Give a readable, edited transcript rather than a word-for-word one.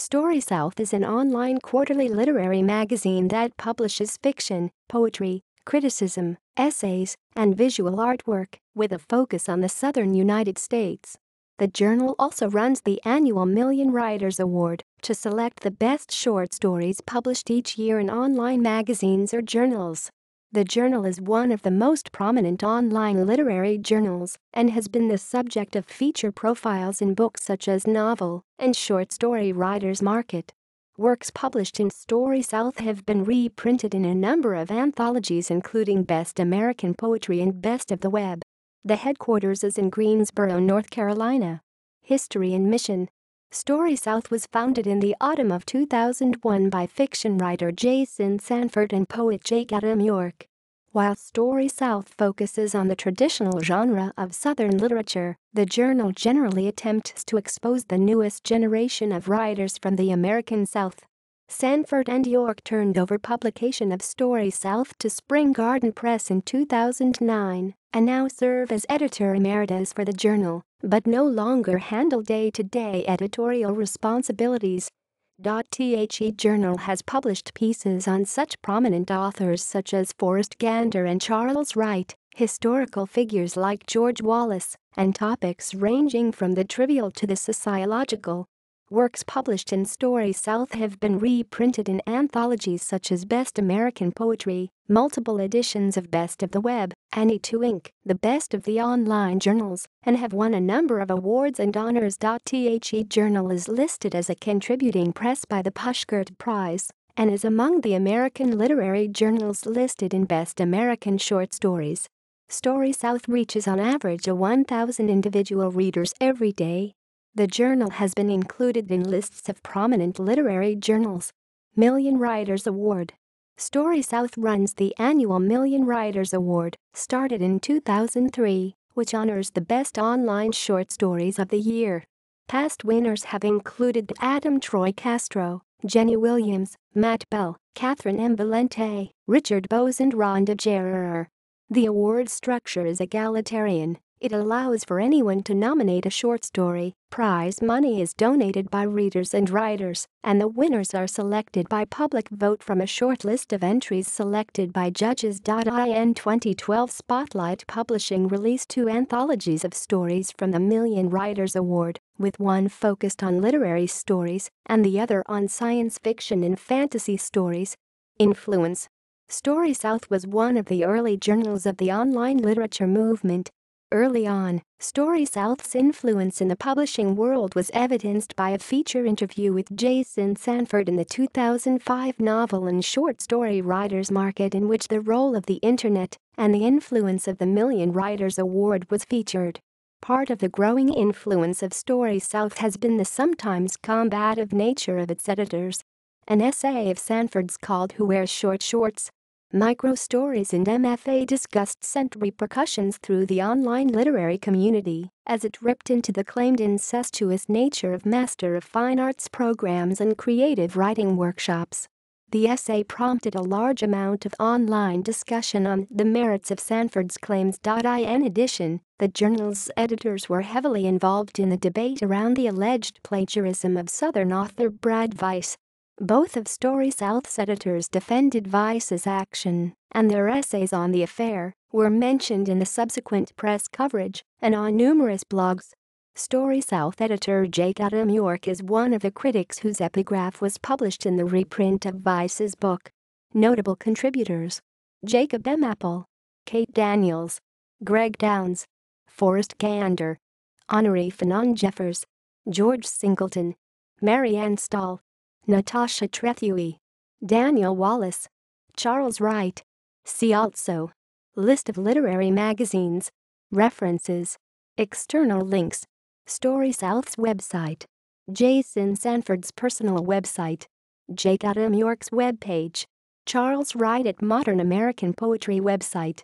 StorySouth is an online quarterly literary magazine that publishes fiction, poetry, criticism, essays, and visual artwork, with a focus on the southern United States. The journal also runs the annual Million Writers Award to select the best short stories published each year in online magazines or journals. The journal is one of the most prominent online literary journals and has been the subject of feature profiles in books such as novel and short story writers' market. Works published in StorySouth have been reprinted in a number of anthologies including Best American Poetry and Best of the Web. The headquarters is in Greensboro, North Carolina. History and mission. StorySouth was founded in the autumn of 2001 by fiction writer Jason Sanford and poet Jake Adam York. While StorySouth focuses on the traditional genre of Southern literature, the journal generally attempts to expose the newest generation of writers from the American South. Sanford and York turned over publication of StorySouth to Spring Garden Press in 2009 and now serve as editor emeritus for the journal, but no longer handle day-to-day editorial responsibilities. The journal has published pieces on such prominent authors such as Forrest Gander and Charles Wright, historical figures like George Wallace, and topics ranging from the trivial to the sociological. Works published in StorySouth have been reprinted in anthologies such as Best American Poetry, multiple editions of Best of the Web, and E2 the best of the online journals, and have won a number of awards and honors. The journal is listed as a contributing press by the Pushcart Prize and is among the American literary journals listed in Best American Short Stories. StorySouth reaches on average 1,000 individual readers every day. The journal has been included in lists of prominent literary journals. Million Writers Award. StorySouth runs the annual Million Writers Award, started in 2003, which honors the best online short stories of the year. Past winners have included Adam Troy Castro, Jenny Williams, Matt Bell, Catherine M. Valente, Richard Bowes and Rhonda Gerrer. The award structure is egalitarian. It allows for anyone to nominate a short story. Prize money is donated by readers and writers, and the winners are selected by public vote from a short list of entries selected by judges. In 2012, Spotlight Publishing released 2 anthologies of stories from the Million Writers Award, with one focused on literary stories and the other on science fiction and fantasy stories. Influence. StorySouth was one of the early journals of the online literature movement. Early on, StorySouth's influence in the publishing world was evidenced by a feature interview with Jason Sanford in the 2005 novel and short story writers' market, in which the role of the internet and the influence of the Million Writers Award was featured. Part of the growing influence of StorySouth has been the sometimes combative nature of its editors. An essay of Sanford's called "Who Wears Short Shorts?" Micro-stories and MFA discussed sent repercussions through the online literary community as it ripped into the claimed incestuous nature of Master of Fine Arts programs and creative writing workshops. The essay prompted a large amount of online discussion on the merits of Sanford's claims. In addition, the journal's editors were heavily involved in the debate around the alleged plagiarism of Southern author Brad Weiss. Both of StorySouth's editors defended Weiss's action, and their essays on the affair were mentioned in the subsequent press coverage and on numerous blogs. StorySouth editor Jake Adam York is one of the critics whose epigraph was published in the reprint of Weiss's book. Notable contributors: Jacob M. Apple, Kate Daniels, Greg Downs, Forrest Gander, Honoré Fanon Jeffers, George Singleton, Marianne Stahl, Natasha Trethewey, Daniel Wallace, Charles Wright. See also: List of literary magazines. References. External links. StorySouth's website. Jason Sanford's personal website. Jake Adam York's webpage. Charles Wright at Modern American Poetry website.